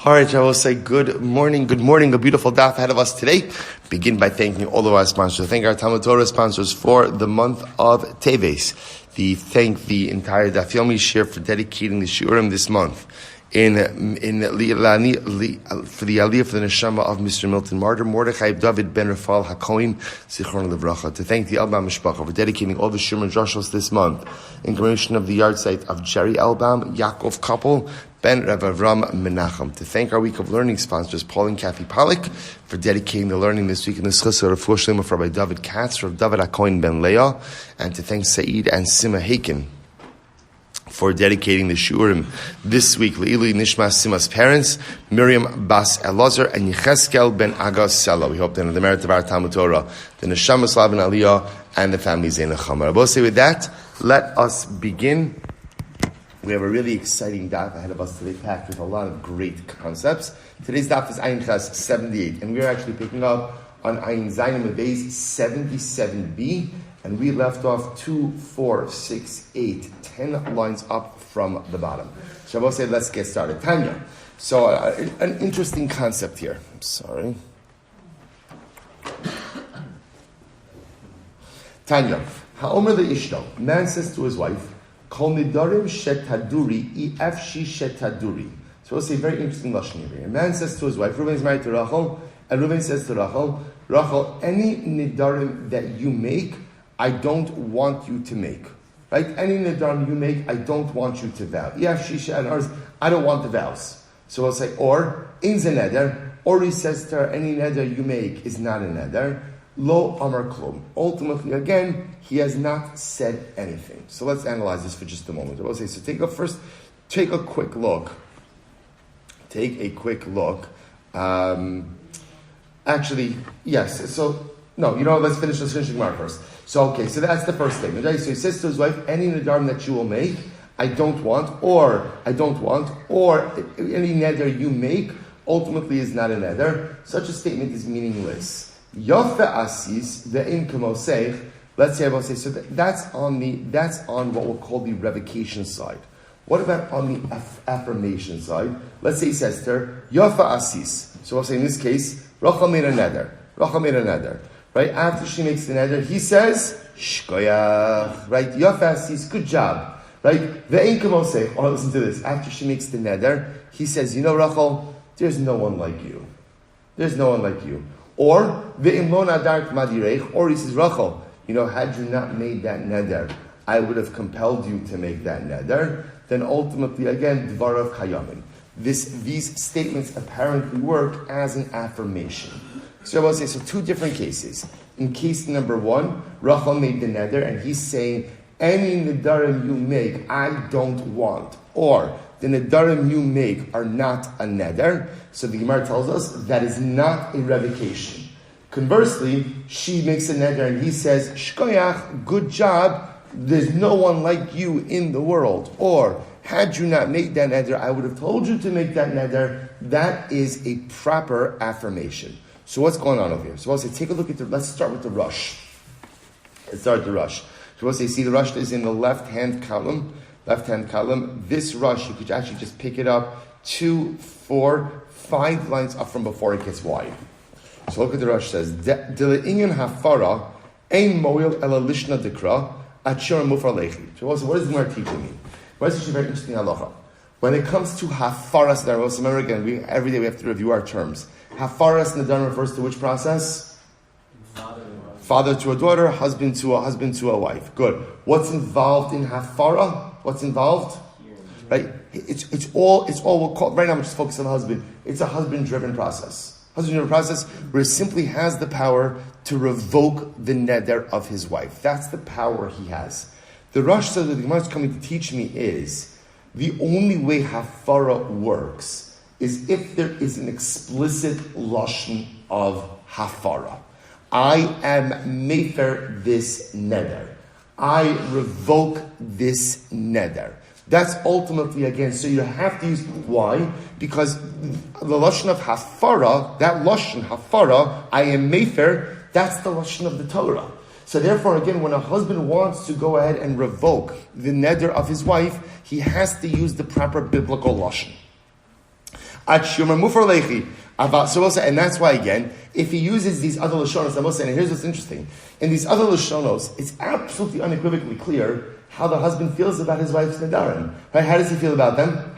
All right, I will say good morning, a beautiful daf ahead of us today. Begin by thanking all of our sponsors. Thank our TALMUD TORAH sponsors for the month of Teves. Thank the entire Daf Yomi Shiur for dedicating the shiurim this month in for the aliyah for the neshama of Mr. Milton Marder, Mordechai Dovid ben Rephael HaKohen, zichron lebracha. To thank the Elbaum mishpacha for dedicating all the shiurim and drushos this month in commemoration of the yahrzeit of Gerald Elbaum, Yaakov Kopel, Ben R Avraham Menachem. To thank our week of learning sponsors, Paul and Kathy Pollack, for dedicating the learning this week in the zchus of refuah of Rabbi Dovid Katz, Rav Dovid HaCohen ben Leah, and to thank Saeed and Sima Haken for dedicating the shiurim this week. Leah, nishmas, Sima's parents, Miriam bas Elazar, and Yechezkel ben Aga Saleh. We hope that in the merit of our TALMUD TORAH, the neshama, slav, and aliyah, and the families in neshama. I will say with that, let us begin. We have a really exciting daf ahead of us today, packed with a lot of great concepts. Today's daf is Ayin Ches 78, and we're actually picking up on Ayin Zayin Mevez 77b, and we left off 2, 4, 6, 8, 10 lines up from the bottom. Shabbos said, let's get started. Tanya. So, an interesting concept here. I'm sorry. Tanya. Ha'omer the Ishto. Man says to his wife, Kol Nedarim shetaduri, ifshi shetaduri. So we'll say very interesting lashon here. A man says to his wife, Reuven is married to Rachel, and Reuven says to Rachel, any Nedarim that you make, I don't want you to make. Right? Any Nedarim you make, I don't want you to vow. Ifshi and ours, I don't want the vows. So we'll say, or, in the neder, or he says to her, any neder you make is not a neder. Lo amar klum. Ultimately, again, he has not said anything. So let's analyze this for just a moment. I will say, so take a quick look. Actually, yes. So, no, let's finish the Gemara first. So, okay, so that's the first statement. Right? So he says to his wife, any nedarim that you will make, I don't want, or any neder you make, ultimately is not a neder. Such a statement is meaningless. Yafe asis ve'in kamosech. Let's say I will say so. That's on what we'll call the revocation side. What about on the affirmation side? Let's say he says to her Yafe asis. So we'll say in this case Rachel made a neder. Right after she makes the neder, he says shkoyach. Right Yafe asis. Good job. Right ve'in kamosech. Oh, listen to this. After she makes the neder, he says, Rachel, there's no one like you. Or ve'imlon adark madirech, or he says, Rachel, had you not made that neder, I would have compelled you to make that neder. Then ultimately, again, dvarav kayamin. These statements apparently work as an affirmation. So I will say, so two different cases. In case number one, Rachel made the neder, and he's saying, any nedarim you make, I don't want. Or the nedarim you make are not a neder. So the Gemara tells us that is not a revocation. Conversely, she makes a neder and he says, shkoyach, good job, there's no one like you in the world. Or, had you not made that neder, I would have told you to make that neder. That is a proper affirmation. So what's going on over here? So I'll say, take a look let's start with the rush. So we'll say, see the rush is in the left-hand column. This rush, you could actually just pick it up 2, 4, 5 lines up from before it gets wide. So look at the rush says, Dile'inyan hafara ein moil ela lishna dikra atshur mufar lechi. So what does the Gemara teaching me? What is actually very interesting halacha? When it comes to hafaras nedarim, remember again, every day we have to review our terms. Hafaras nedarim refers to which process? Father to a daughter, husband to a wife. Good. What's involved in hafara? What's involved? Right? It's all we'll call, right now I'm just focused on the husband. It's a husband-driven process. Where he simply has the power to revoke the neder of his wife. That's the power he has. The Rosh says that the Gemara is coming to teach me is the only way hafara works is if there is an explicit lashon of hafara. I am mefer this neder. I revoke this neder. That's ultimately, again, so you have to use, why? Because the lashon of hafara, that lashon, hafara, I am mefer, that's the lashon of the Torah. So therefore, again, when a husband wants to go ahead and revoke the neder of his wife, he has to use the proper biblical lashon. So we'll say, and that's why again, if he uses these other lashonos, I will say, and here's what's interesting: in these other lashonos, it's absolutely unequivocally clear how the husband feels about his wife's nedarim. Right? How does he feel about them?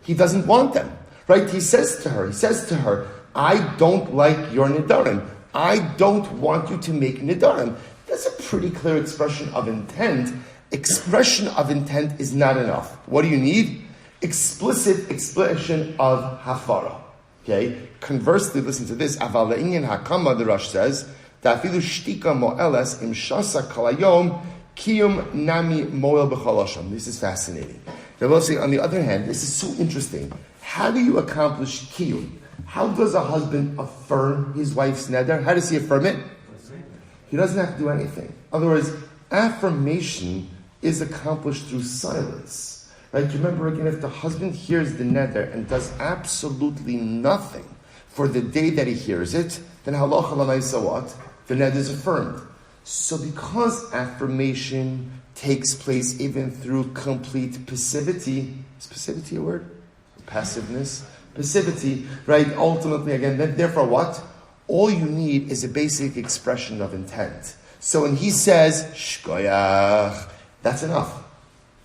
He doesn't want them. Right? He says to her, I don't like your nedarim. I don't want you to make nedarim. That's a pretty clear expression of intent. Expression of intent is not enough. What do you need? Explicit expression of hafara. Okay? Conversely, listen to this. Aval le'inyan hakama, the Rosh says, Ta'afilu shtika mo'eles im shasa kalayom kiyum nami mo'el b'cholasham. This is fascinating. Now, we'll say, on the other hand, this is so interesting. How do you accomplish kiyum? How does a husband affirm his wife's neder? How does he affirm it? He doesn't have to do anything. In other words, affirmation is accomplished through silence. Right? You remember again, if the husband hears the neder and does absolutely nothing for the day that he hears it, then halacha l'maisa what? The neder is affirmed. So because affirmation takes place even through complete passivity, is passivity a word? Passiveness? Passivity, right? Ultimately, again, therefore what? All you need is a basic expression of intent. So when he says, shkoyach, that's enough.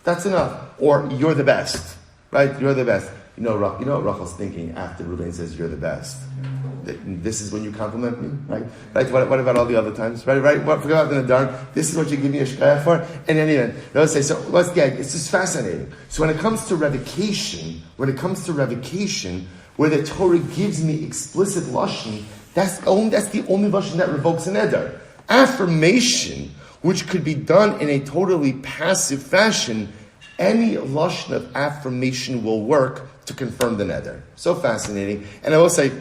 That's enough. Or, you're the best. Right? You're the best. You know what Rachel's thinking after Reuben says, you're the best? This is when you compliment me? Right? What about all the other times? Right? Forget about the Nedarim. This is what you give me a shkaya for? And then even, let's say, so let's get, it's just fascinating. So when it comes to revocation, where the Torah gives me explicit lashon, that's the only lashon that revokes an neder. Affirmation, which could be done in a totally passive fashion, any lashon of affirmation will work to confirm the neder. So fascinating. And I will say,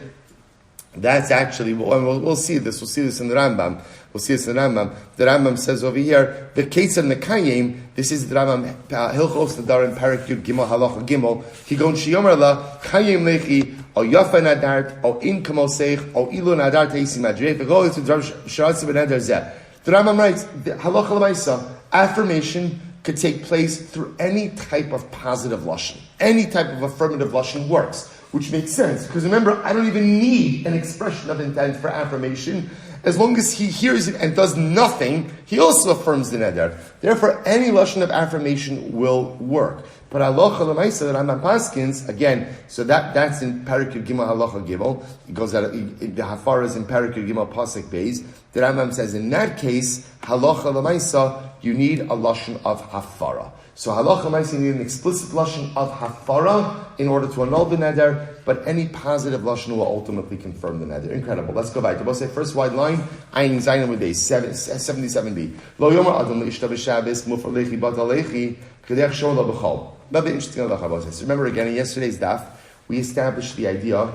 that's actually, we'll see this. We'll see this in the Rambam. The Rambam says over here, the case of Nekayim, this is the Rambam, Hilchos Nedarim, Parak Yud Gimel, Halacha Gimel, Kigon Shiyomer La, Chayim Lechi, O Yafa Nadart, O In Kamol Seich, O Ilu Nadart Teisi Madrei, the goal is to draw Sharatz Beneder Zeh. The Rambam writes, Halacha L'maisa, affirmation could take place through any type of positive lashon. Any type of affirmative lashon works, which makes sense. Because remember, I don't even need an expression of intent for affirmation. As long as he hears it and does nothing, he also affirms the neder. Therefore, any lashon of affirmation will work. But halacha l'maisa, the Rambam paskins, again, so that's in Parak Yud Gimel Halacha Gimel. It goes out, the hafara is in Parak Yud Gimel Pasuk Beis. The Rambam says, in that case, halacha l'maisa, you need a lashon of hafara. So halacha l'maisa, you need an explicit lashon of hafara in order to annul the neder, but any positive lashon will ultimately confirm the neder. Incredible. Let's go back. We'll say first wide line, Ayin Zayin with Beis, 77b. Lo yomer adam le'ishta b'Shabbos, mufar lechi bat alechi, k'derech shor lo b'chol. Another interesting halacha about this. Remember again, in yesterday's daf, we established the idea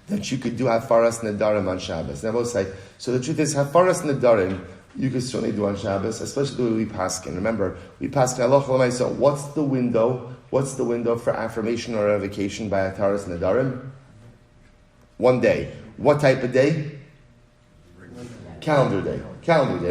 that you could do hafaras nedarim on Shabbos. Now we'll say, so the truth is, hafaras nedarim, you could certainly do on Shabbos, especially when we paskin. Remember, we paskin halacha l'maisa. What's the window for affirmation or revocation by hafaras nedarim? 1 day. What type of day? Calendar day,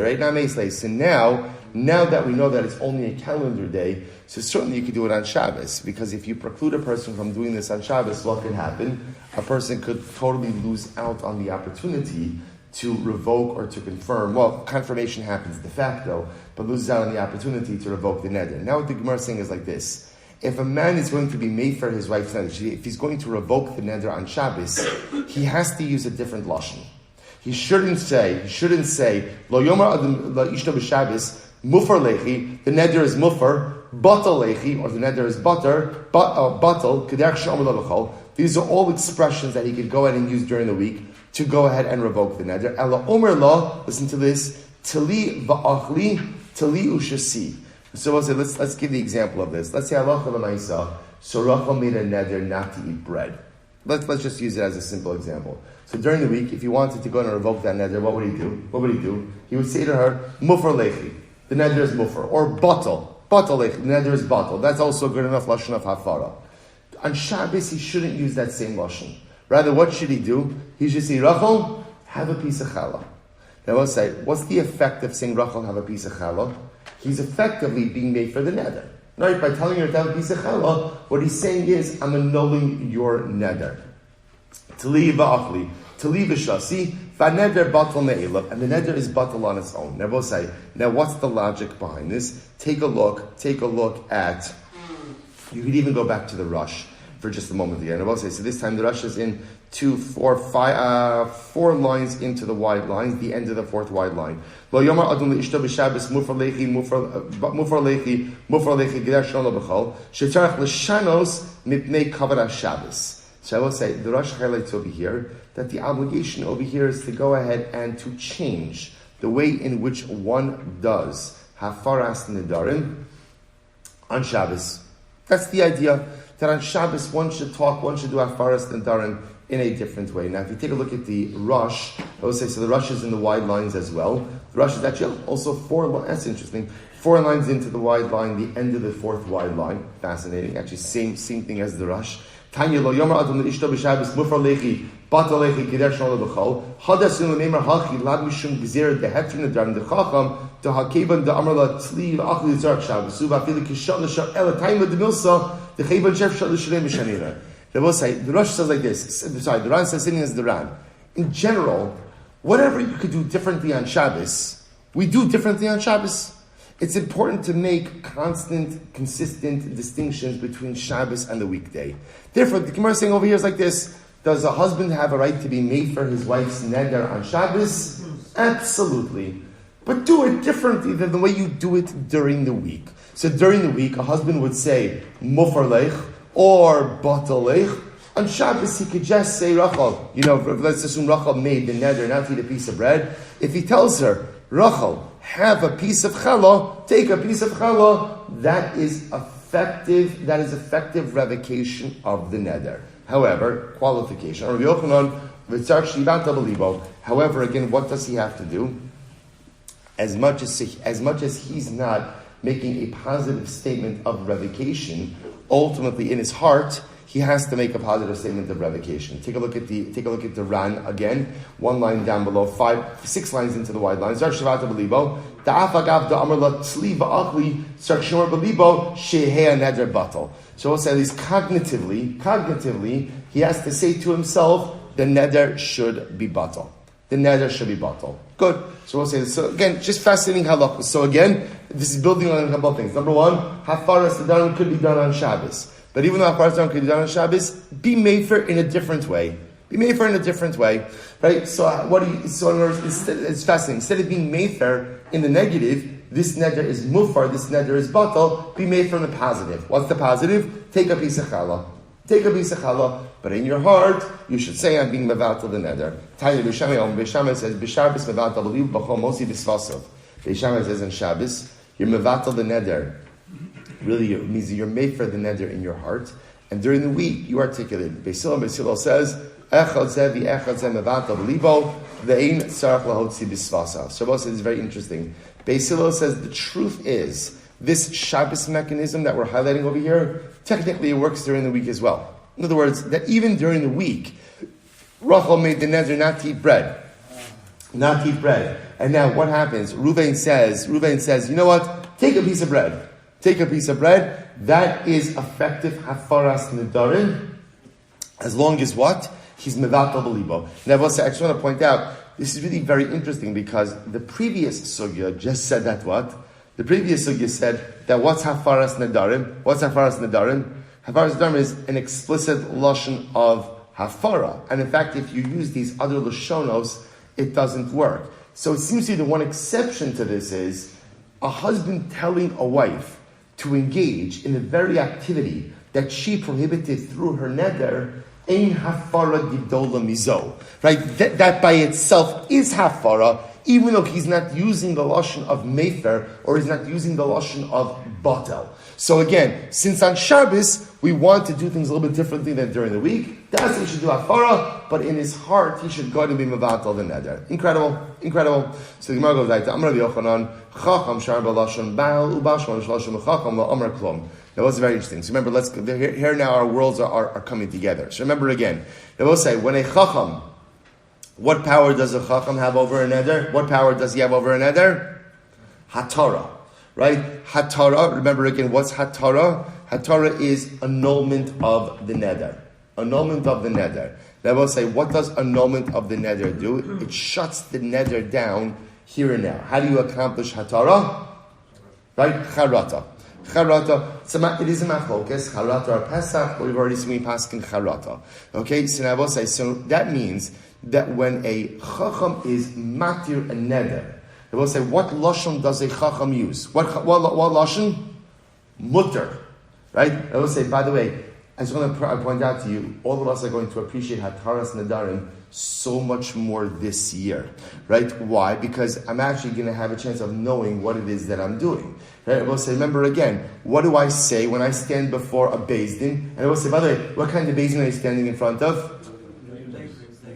right? Now, so now that we know that it's only a calendar day, so certainly you could do it on Shabbos, because if you preclude a person from doing this on Shabbos, what could happen? A person could totally lose out on the opportunity to revoke or to confirm. Well, confirmation happens de facto, but loses out on the opportunity to revoke the neder. Now what the Gemara is saying is like this. If a man is going to be made for his wife's neder, if he's going to revoke the neder on Shabbos, he has to use a different lashon. He shouldn't say, Lo yomer adam la ishta b'Shabbos, mufar lechi, the neder is mufar, batal lechi, or the neder is batal, k'derech she'omer lo b'chol. These are all expressions that he could go ahead and use during the week to go ahead and revoke the neder. Ela omer lo, listen to this, tali va'achli, tali ushasi. So we'll say, let's give the example of this. Let's say halacha l'maisa, so Rachel made a neder not to eat bread. Let's just use it as a simple example. So during the week, if he wanted to go and revoke that neder, what would he do? He would say to her, mufar lechi, the neder is mufar, or batal lechi, the neder is batal. That's also good enough lashon of hafara. On Shabbos, he shouldn't use that same lashon. Rather, what should he do? He should say, Rachel, have a piece of challah. Now we'll say, what's the effect of saying Rachel, have a piece of challah? He's effectively being made for the neder. Right? By telling her to have a piece of challah, what he's saying is, I'm annulling your neder. Tali va'achli, tali v'shasi, va'neder batal me'elav, and the neder is batal on its own. Now we'll say, now what's the logic behind this? Take a look at, you could even go back to the Rush for just a moment again. I will say, so this time the Rush is in 4 lines into the wide lines, the end of the fourth wide line. Lo yomar adon le'ishto b'Shabbos mufar lechi geder shlono b'chol shetzarach l'shanos mipnei kavod HaShabbos. So I will say, the Rush highlights over here that the obligation over here is to go ahead and to change the way in which one does hafaras nedarim on Shabbos. That's the idea, that on Shabbos one should do hafaras nedarim in a different way. Now, if you take a look at the Rush, I would say, so the Rush is in the wide lines as well. The Rush is actually also 4 lines. That's interesting. 4 lines into the wide line, the end of the fourth wide line. Fascinating. Actually, same thing as the Rush. Tanya lo yomer adon le'ishto b'Shabbos mufar lechi batal lechi geder shlono b'chol hadasun l'neimer hachi lad mishum gzera dehetrin nedarim dechacham dehakeban de'amar tzli v'achli tzarach Shabbos u'va'afilu kishal l'shar ela taima demilsa decheban shef shal l'shalem b'shanira. They will say, the Rosh says like this, the Ran says sitting as the Ran. In general, whatever you could do differently on Shabbos, we do differently on Shabbos. It's important to make constant, consistent distinctions between Shabbos and the weekday. Therefore, the Gemara is saying over here is like this, does a husband have a right to be made for his wife's neder on Shabbos? Absolutely. But do it differently than the way you do it during the week. So during the week, a husband would say, mufar lech, or batalech. On Shabbos, he could just say, Rachel, let's assume Rachel made the neder not to eat a piece of bread. If he tells her, Rachel, have a piece of challah, take a piece of challah, that is effective revocation of the neder. However, qualification. However, again, what does he have to do? As much as he's not making a positive statement of revocation, ultimately in his heart, he has to make a positive statement of revocation. Take a look at the Ran again, 1 line down below, 6 lines into the wide line. So we'll say at least cognitively, he has to say to himself, the neder should be batal. The neder should be batal. Good. So we'll say this. So again, just fascinating halakha. So again, this is building on a couple of things. Number 1, hafaras nedarim could be done on Shabbos. But even though hafaras nedarim could be done on Shabbos, be made for in a different way. Be made for in a different way. Right? So in other words, it's fascinating. Instead of being made for in the negative, this neder is mufar, this neder is batal, be made from the positive. What's the positive? Take a piece of challah. Take a piece of challah, but in your heart, you should say, I'm being mevatel the neder. Tanya B'Shamay says, B'Shabbos mevatel b'liv b'chol mosi b'svasav. B'Shamay says in Shabbos, you're mevatel the neder. Really, it means you're made for the neder in your heart. And during the week, you articulate. Beis says, Echad zeh v'echad zeh mevatel b'libo, v'ein tzarach lahotzi b'svasav. Shabbos says it's very interesting. Beis says the truth is, this Shabbos mechanism that we're highlighting over here, technically it works during the week as well. In other words, that even during the week, Rachel made the neder not to eat bread. Not to eat bread. And now what happens? Reuven says, you know what? Take a piece of bread. Take a piece of bread. That is effective hafaras nedarim. As long as what? He's mevatel b'libo. Now I just want to point out, this is really very interesting because the previous sugya just said that what? The previous sugya said that what's hafaras nedarim? What's hafaras nedarim? Hafaras nedarim is an explicit lashon of hafara. And in fact, if you use these other lashonos, it doesn't work. So it seems to me the one exception to this is a husband telling a wife to engage in the very activity that she prohibited through her neder, ein hafara gidola mizo. Right? That by itself is hafara, even though he's not using the lashon of mefer, or he's not using the lashon of batel. So again, since on Shabbos, we want to do things a little bit differently than during the week, that's what he should do hafara, but in his heart, he should go and be mevatel the neder. Incredible. So the Gemara goes like, Amar Rabbi Yochanan, chacham shar b'lashon baal, ubashon shlashon chacham la'amar klom. Now, that's very interesting. So remember, here now our worlds are coming together. So remember again, they will say, when a chacham, what power does a chacham have over a neder? What power does he have over a neder? HaTorah. right? HaTorah, remember again, what's HaTorah? HaTorah is annulment of the neder. Annulment of the neder. Now we'll say, what does annulment of the neder do? It shuts the neder down here and now. How do you accomplish HaTorah? Right? Charata. Charata. It is a machlokes. Charata or Pesach. We've already seen we pass in Charata. Okay, so now we'll say, so that means that when a chacham is matir a neder, they will say, what lashon does a chacham use? What lashon? Mutter. Right? I will say, by the way, I just want to point out to you, all of us are going to appreciate Hataras Nedarim so much more this year. Right? Why? Because I'm actually going to have a chance of knowing what it is that I'm doing. Right? I will say, remember again, what do I say when I stand before a Beis Din? And I will say, by the way, what kind of Beis Din are you standing in front of?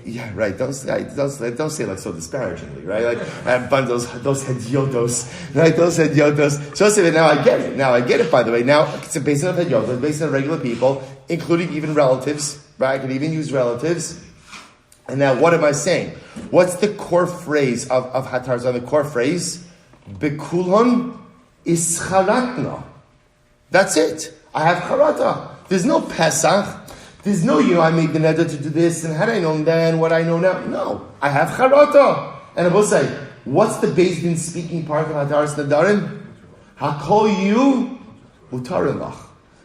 Yeah, right. Don't say it like so disparagingly, right? Like those hediotos, right? Those hediotos. So say that now I get it. Now I get it. By the way, now it's a basis of hediotos, based on regular people, including even relatives. Right? I could even use relatives. And now, what am I saying? What's the core phrase of Hatarzan? The core phrase, Bekulon ischaratna. That's it. I have charata. There's no Pesach. There's no, I made the neder to do this, and had I known then what I know now? No. I have charata. And I will say, what's the Beis Din speaking part of Hataras Nedarim? Hakol you, mutarim lach.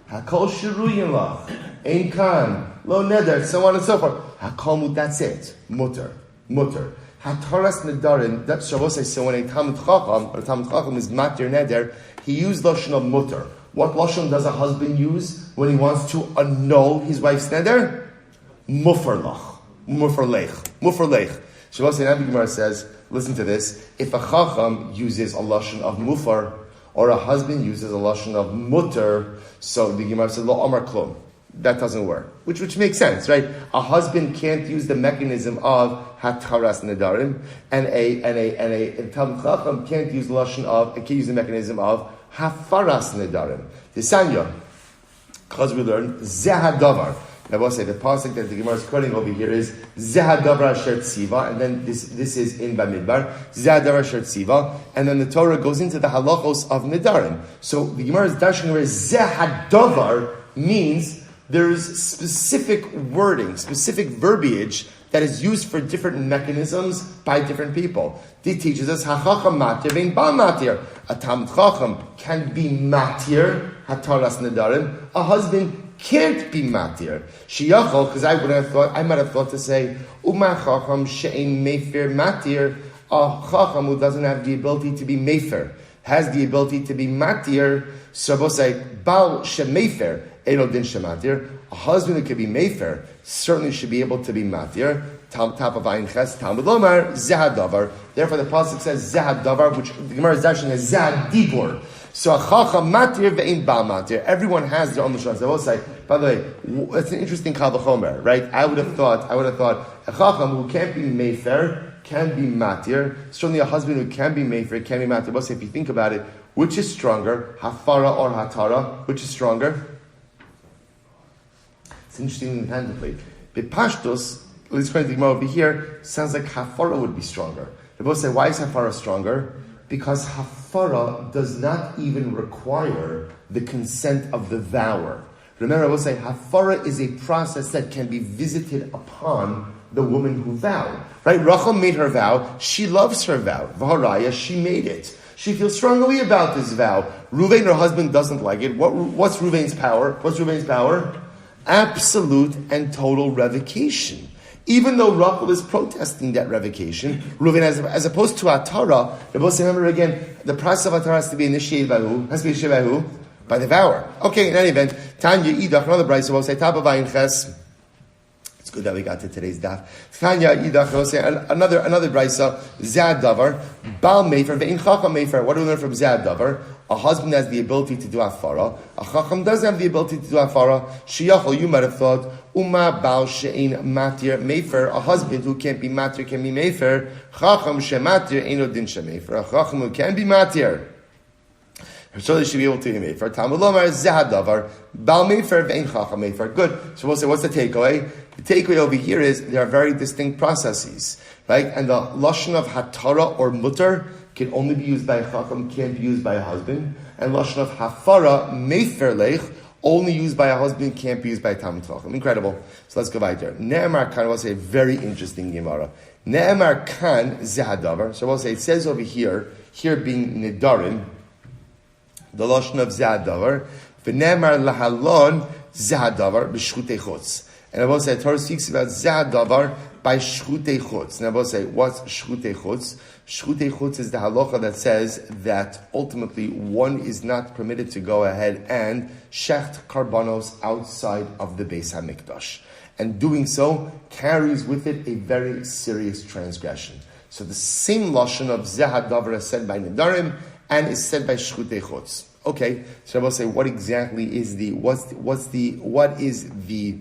Hakol shiruyin lach. Ein kan, lo neder, so on and so forth. Hakol mut, that's it. Mutter. Hataras Nedarim, that's Shabbos say, so when a Talmud Chacham is matir neder, he used lashon of mutter. What lashon does a husband use when he wants to annul his wife's neder? Mufarlech. Shabbos Nabi Gemara says, listen to this, if a chacham uses a lashon of mufar, or a husband uses a lashon of mutter, so the Gemara says, lo amar klum. That doesn't work. Which makes sense, right? A husband can't use the mechanism of hataras nedarim, and a Talmud Chacham can't use the mechanism of hafaras nedarim. The Sanya, because we learn zehadavar. Now we'll say the pasuk that the Gemara is quoting over here is zehadavar asher tziva, and then this is in Bamidbar zehadavar asher tziva, and then the Torah goes into the halachos of nedarim. So the Gemara is dashing where zehadavar means there is specific wording, specific verbiage that is used for different mechanisms by different people. It teaches us hachacham matir vein ba matir. A Talmud Chacham can be matir hataras nedarim. A husband can't be matir. Shiyachol, because I might have thought to say uma chacham she'ein mefer matir. A chacham who doesn't have the ability to be mefer has the ability to be matir. So say bal shemefer. A husband who could be mefer certainly should be able to be matir. Top of Ayin Ches, Talmud Lomar, zehadavar. Therefore, the pasuk says zehadavar, which the Gemara is actually a zehadibur. So a chacham matir ve'in ba matir. Everyone has their own lashons. I will say, by the way, it's an interesting kal v'chomer, right? I would have thought a chacham who can't be mefer can be matir. Certainly, a husband who can be mefer can be matir. I will say, if you think about it, which is stronger, hafara or hatara? Which is stronger? It's interesting independently. Bepashtos, at least according to the Gemara over here, sounds like hafara would be stronger. They both say, why is hafara stronger? Because hafara does not even require the consent of the vower. Remember, I will say, hafara is a process that can be visited upon the woman who vowed. Right? Rachel made her vow. She loves her vow. Vaharaya, she made it. She feels strongly about this vow. Ruvain, her husband, doesn't like it. What's Ruvain's power? Absolute and total revocation. Even though Rachel is protesting that revocation, Reuven, as opposed to Atara, they both say, remember again, the process of Atara has to be initiated by who? Has to be initiated by who? By the vower. Okay, in any event, Tanya Idach, another brayso will say, Tapa Vayin Ches. It's good that we got to today's daf. Tanya Idach will say, another brayso, Zad Davar, Bal Mefer, Ve'in Chacham Mefer. What do we learn from Zad Davar? A husband has the ability to do afara. A chacham doesn't have the ability to do afara. Shiyachol, you might have thought, Uma bal she'ein matir mefer. A husband who can't be matir can be mefer. Chacham she'matir eino din she'mefer. A chacham who can be matir, so they should be able to be mefer. Talmud lomar zehadavar bal mefer ve'ein chacham mefer. Good. So we'll say, what's the takeaway? The takeaway over here is there are very distinct processes, right? And the lashon of hatara or mutter can only be used by a chacham, can't be used by a husband. And lashon of hafara mefer lech, only used by a husband, can't be used by a talmid chacham. Incredible. So let's go weiter. Ne'emar kan, I will say a very interesting Gemara. Ne'emar kan zehadavar. So I will say, it says over here being Nedarim, the lashon of zehadavar, v'ne'emar lahalon zehadavar b'shchutei chutz. And I will say, Torah speaks about zehadavar by shchutei chutz. And I will say, what's shchutei chutz? Shchutei chutz is the halacha that says that ultimately one is not permitted to go ahead and shecht karbanos outside of the Beis HaMikdash. And doing so carries with it a very serious transgression. So the same lashon of zehadavar is said by Nedarim and is said by shchutei chutz. Okay, so I will say, what exactly is what is the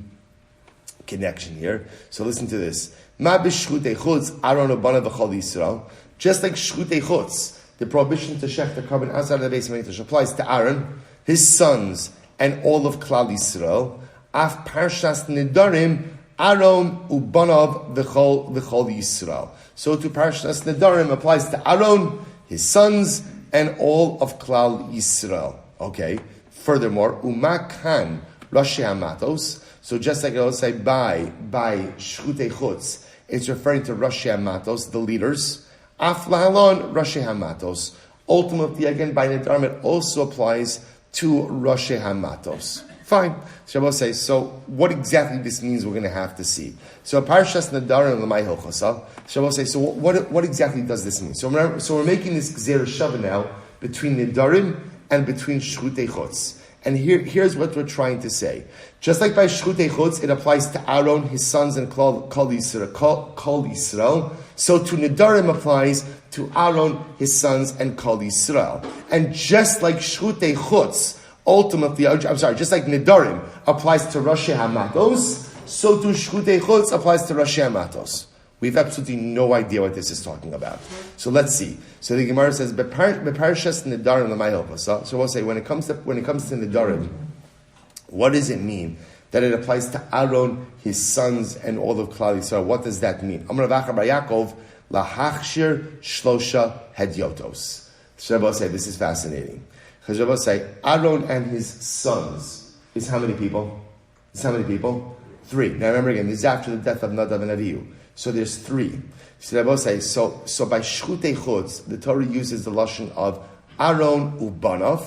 connection here? So listen to this. Ma b'shchutei chutz aron ubana v'chol Yisrael. Just like shchutei chutz, the prohibition to shech the carbon outside of the Beis HaMikdash applies to Aaron, his sons, and all of Klal Yisrael. Af parshas Nedarim, Aaron ubanav v'chol Yisrael. So to parshas Nedarim applies to Aaron, his sons, and all of Klal Yisrael. Okay. Furthermore, umakan rashi hamatos. So just like I will say by shchutei chutz, it's referring to rashi hamatos, the leaders. Af lahalon rashi hamatos. Ultimately, again, by Nedarim, it also applies to rashi hamatos. Fine. So I will say, so what exactly this means we're going to have to see. So parshas Nedarim l'may hilchasa. So I will say, so what exactly does this mean? So we're making this gzera shava now between Nedarim and between shchutei chutz. And here's what we're trying to say. Just like by shchutei chutz, it applies to Aaron, his sons, and Kol Yisrael. So to Nedarim applies to Aaron, his sons, and Kol Yisrael. And just like shchutei chutz, ultimately, just like Nedarim applies to rashi hamatos, so to shchutei chutz applies to rashi hamatos. We have absolutely no idea what this is talking about. So let's see. So the Gemara says, "Beparshas Nedarim l'may hilchasa." So we'll say when it comes to Nedarim, what does it mean that it applies to Aaron, his sons, and all of Klal Yisrael? What does that mean? Amar Rav Bar Yaakov lahachshir shlosha hedyotos. So we'll say this is fascinating because we'll say Aaron and his sons is how many people? Is how many people? 3. Now remember again, this is after the death of Nadav and Avihu. So there's 3. So I will say, so by shchutei chutz, the Torah uses the lashon of Aaron ubanav,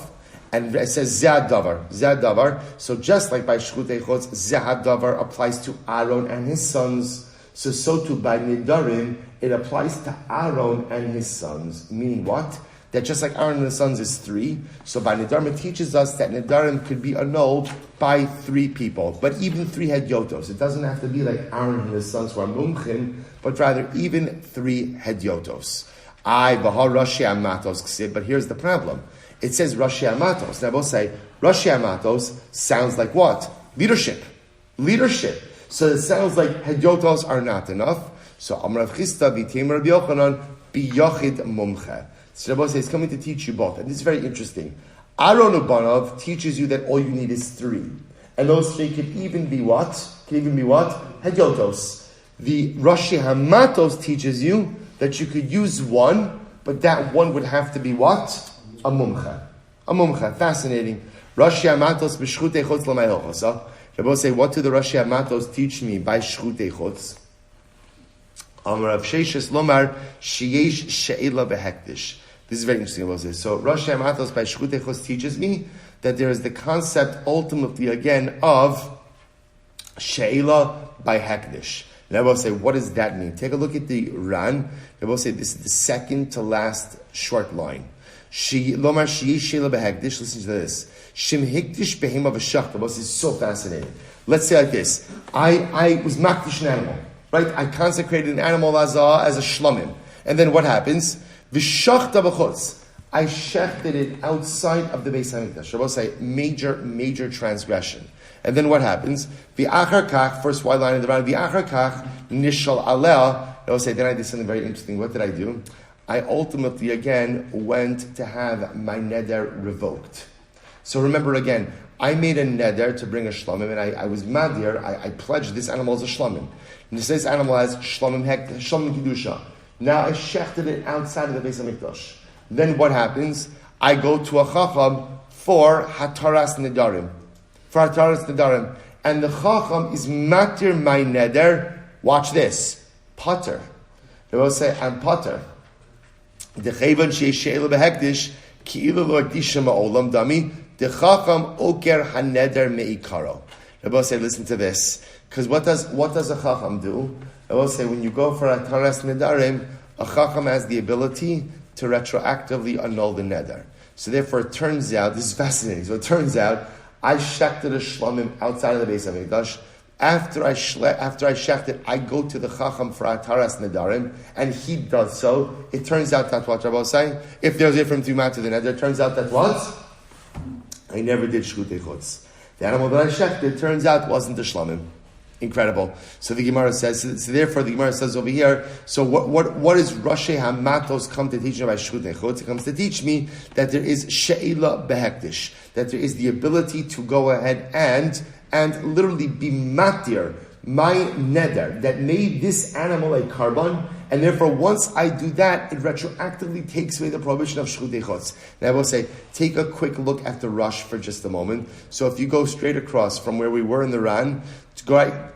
and it says zehadavar. So just like by shchutei chutz, zehadavar applies to Aaron and his sons. So too by Nedarim, it applies to Aaron and his sons. Meaning what? That just like Aaron and his sons is 3, so by Nedarim it teaches us that Nedarim could be annulled by 3 people, but even 3 hedyotos. It doesn't have to be like Aaron and his sons who are mumchin, but rather even 3 hedyotos. Rashi hamatos ksib, but here's the problem. It says rashi hamatos. Now we'll say rashi hamatos sounds like what? Leadership. So it sounds like hedyotos are not enough. So Amar Rav Chisda v'Teimer Rabbi Yochanan biyachid mumche. So Rabbi says, he's coming to teach you both. And this is very interesting. Aaron Ubanav teaches you that all you need is 3. And those 3 can even be what? Hedyotos. The Rashi Hamatos teaches you that you could use 1, but that 1 would have to be what? A mumcha. Fascinating. Rashi Hamatos b'shchutei chutz l'may hilchasa. Rabbi say, what do the Rashi Hamatos teach me by shchutei chutz? Amar Rav Sheishes Lomar Sheyesh She'ela Behektish. This is very interesting about this. So Rashi Hamatos by shchutei chutz teaches me that there is the concept ultimately again of She'ela by Hektish. And I will say, what does that mean? Take a look at the Ran. I will say this is the second to last short line. Lomar Sheyesh She'ela Behektish. Listen to this. Shem Hektish Behema V'Shachta. This is so fascinating. Let's say like this. I was makdish an animal. Right? I consecrated an animal as a shlamim. And then what happens? V'shachta b'chutz. I shechted it outside of the Beis HaMikdash. I will say, major transgression. And then what happens? V'achar kach, first white line in the round, v'achar kach, nishal aliyah. I will say, then I did something very interesting. What did I do? I ultimately, again, went to have my neder revoked. So remember again, I made a neder to bring a shlamim, and I was madir, I pledged this animal as a shlamim. And this animal has shlamim kedusha. Now I shechted it outside of the Beis HaMikdash. then what happens? I go to a chacham for hataras nedarim. And the chacham is matir my neder. Watch this. Potter. They will say, I'm potter. The chayvan she'eshela behekdish ki'ilu lo akdisha ma'olam dami the chacham oker haneder me'ikaro. They will say, listen to this. Because what does a chacham do? They will say, when you go for hataras nedarim, a chacham has the ability to retroactively annul the neder. So therefore it turns out, this is fascinating, so it turns out, I shechted a shlamim outside of the Beis HaMikdash. After I shechted, I go to the chacham for hataras nedarim, and he does so. It turns out that what Rabbi was saying, if there's a from Tumah to the neder, it turns out that what? I never did shchutei chutz. The animal that I shechted, turns out, wasn't the shlamim. Incredible. So the Gemara says, so therefore the Gemara says over here, so what is Rashi Hamatos come to teach me about shchutei chutz? It comes to teach me that there is she'ila behektish, that there is the ability to go ahead and literally be matir, my neder, that made this animal a carbon, and therefore once I do that, it retroactively takes away the prohibition of shchutei chutz. And I will say, take a quick look at the Rush for just a moment. So if you go straight across from where we were in the Ran,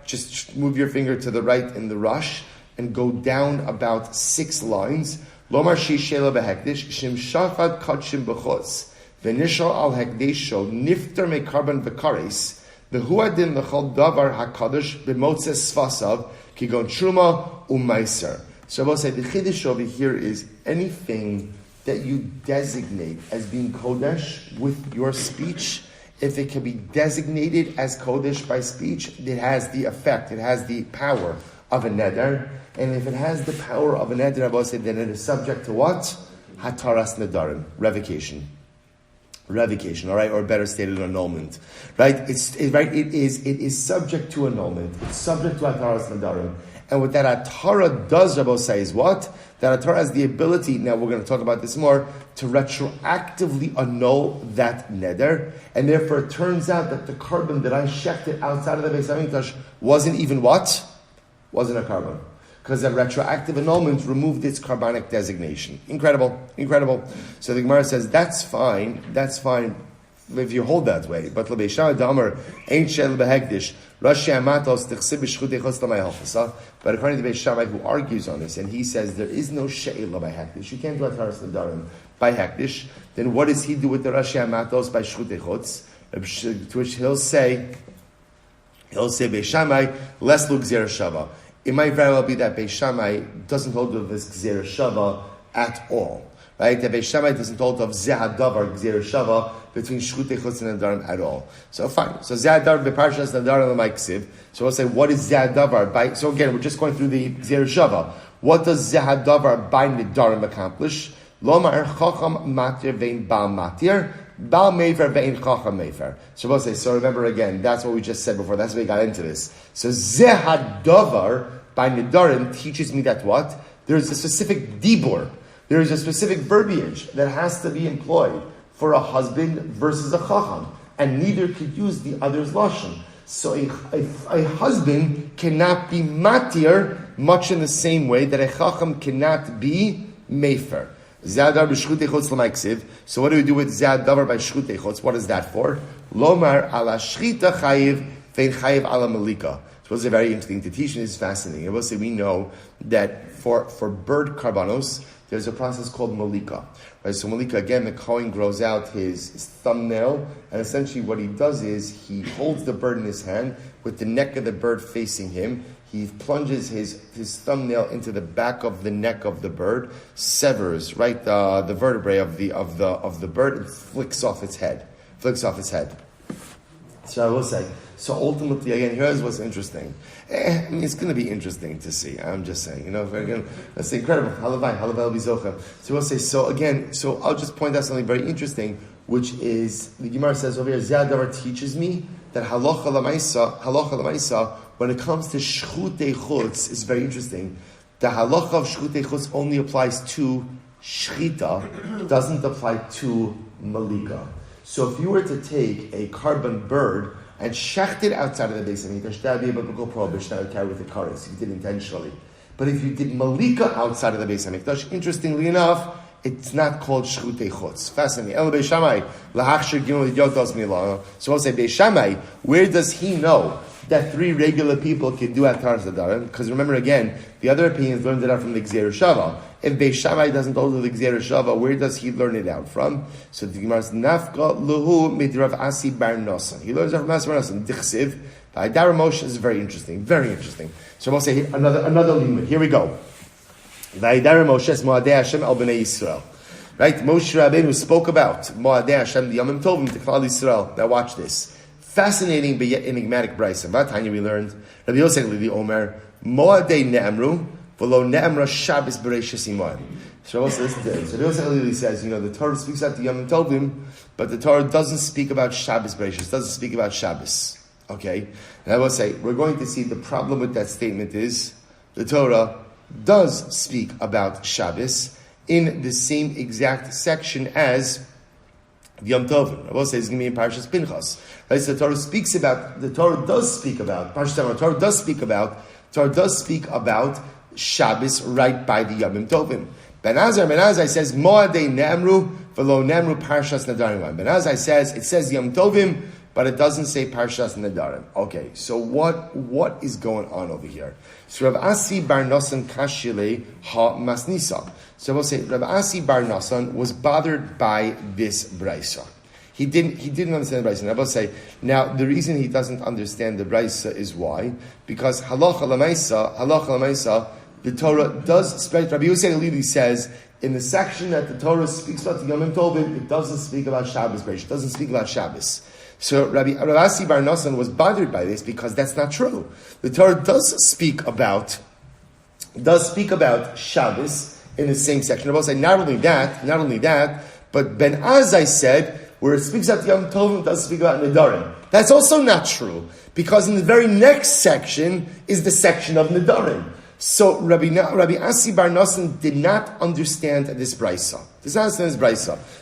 just move your finger to the right in the Rush, and go down about 6 lines. Lomar she'shela behekdish, shim shachad kadshim b'chutz, v'nishal al hekdesho, nifter me karban v'kares, the huadin l'chol davar hakadosh b'motzes svasav kigon truma u'meiser. So I will say the chiddush over here is anything that you designate as being kodesh with your speech. If it can be designated as kodesh by speech, it has the effect, it has the power of a neder. And if it has the power of a neder, I will say then it is subject to what? Hataras nedarim, revocation, all right, or better stated, annulment, right? It is subject to annulment. It's subject to hataras nedarim, and what that atara does, Rabbi say, is what? That atara has the ability. Now we're going to talk about this more, to retroactively annul that neder, and therefore it turns out that the carbon that I shechted outside of the Beis HaMikdash wasn't even what? Wasn't a carbon. Because that retroactive annulment removed its carbonic designation. Incredible. So the Gemara says, that's fine if you hold that way. But L'Bei Shammai Damer ain't shel behekdish. Rashi Amatos tichsib b'shchutei chutz l'may halchasa. But according to Beis Shammai, who argues on this, and he says there is no she'ila by hekdish. You can't do hataras nedarim by hekdish. Then what does he do with the Rashi Amatos by shchutei chutz? To which he'll say Beis Shammai less lu gzera shava. It might very well be that Beis Shammai doesn't hold of this gzera shava at all. Right? That Beis Shammai doesn't hold of zehadavar gzera shava between shchutei chutz and nedarim at all. So fine. So zehadavar beparshas nedarim l'maiksiv. So we'll say, what is zehadavar by? So again, we're just going through the gzera shava. What does zehadavar by nedarim accomplish? Lomar chacham matir vein bal matir. Bal mefer vein chacham mefer. So we'll say, so remember again, that's what we just said before. That's why we got into this. So zehadavar by nedarim teaches me that what? There's a specific dibur. There is a specific verbiage that has to be employed for a husband versus a chacham, and neither could use the other's lashon. So a husband cannot be matir much in the same way that a chacham cannot be mefer. Zadar b'shchutei chutz l'maiksiv. So what do we do with zadavar by shchutei chutz? What is that for? Lomar ala shchita chayiv vein chayiv ala malika. So it's very interesting to teach, and it's fascinating. I will say we know that for bird karbanos, there's a process called malika. Right? So malika, again, the Kohen grows out his thumbnail, and essentially what he does is he holds the bird in his hand with the neck of the bird facing him. He plunges his thumbnail into the back of the neck of the bird, severs the vertebrae of the bird, and flicks off its head. So I will say. So ultimately, again, here's what's interesting. It's going to be interesting to see. I'm just saying, that's incredible. Halavai bizocha. So we'll say. So I'll just point out something very interesting, which is the Gemara says over here. Zadavar teaches me that halacha lamaisa, when it comes to shchutei chutz, is very interesting. The halacha of shchutei chutz only applies to shchita, doesn't apply to malika. So if you were to take a carbon bird and shecht it outside of the Beis HaMikdash, that would be a biblical prohibition that would carry with the kares. You did intentionally. But if you did malika outside of the Beis HaMikdash, interestingly enough, it's not called shchutei chutz. Fascinating. El Beis Shammai lahachshir gimel idyotos milah. So I'll say Beis Shammai, where does he know that 3 regular people can do Ataras Nedarim? Because remember again, the other opinions learned it out from the Gzeir Shava. If Beis Shammai doesn't hold the Gzeir Shava, where does he learn it out from? So the Gemara says, Nafka luhu mit Rav Asi bar Nosson. He learns it from Rav Asi bar Nosson. Dichsiv. The Idara Moshe is very interesting. Very interesting. So we'll say another limud. Here we go. The Idara Moshe is Moadei Hashem al Bnei Yisrael. Right? Moshe Rabbeinu spoke about Moadei Hashem, the Yomim Tovim, to Klal Yisrael. Now watch this. Fascinating but yet enigmatic brayso. Vatanya we learned Rabbi Yechezkel the Omer Moadei Ne'amru v'lo Ne'amra Shabbos Bereishis Imoim. So Rabbi Yechezkel says, the Torah speaks about the Yom Tovim, but the Torah doesn't speak about Shabbos Bereishis, doesn't speak about Shabbos. Okay, and I will say we're going to see the problem with that statement is the Torah does speak about Shabbos in the same exact section as Yom Tovim. I will say it's going to be in Parashas Pinchas. Right? So the Torah does speak about Shabbos right by the Yom Tovim. Ben Azai says Moadei Ne'amru v'lo Ne'amru Parashas Nedarim. Ben Azai says it says Yom Tovim, but it doesn't say Parashas Nedarim. Okay, so what is going on over here? So Rav Asi bar Nosson kashile ha masnisa. So we'll say Rav Asi bar Nosson was bothered by this brayso. He didn't understand the brayso. And I will say now the reason he doesn't understand the brayso is why? Because halacha l'maisa, the Torah does speak. Rabbi Yechezkel says in the section that the Torah speaks about the Yom Tovim, it doesn't speak about Shabbos brayso. It doesn't speak about Shabbos. So Rav Asi bar Nosson was bothered by this because that's not true. The Torah does speak about Shabbos in the same section. I will say not only that, but Ben Azai said where it speaks about Yom Tovim, it doesn't speak about Nedarim. That's also not true because in the very next section is the section of Nedarim. So Rabbi Asi bar Nosson did not understand this brayso.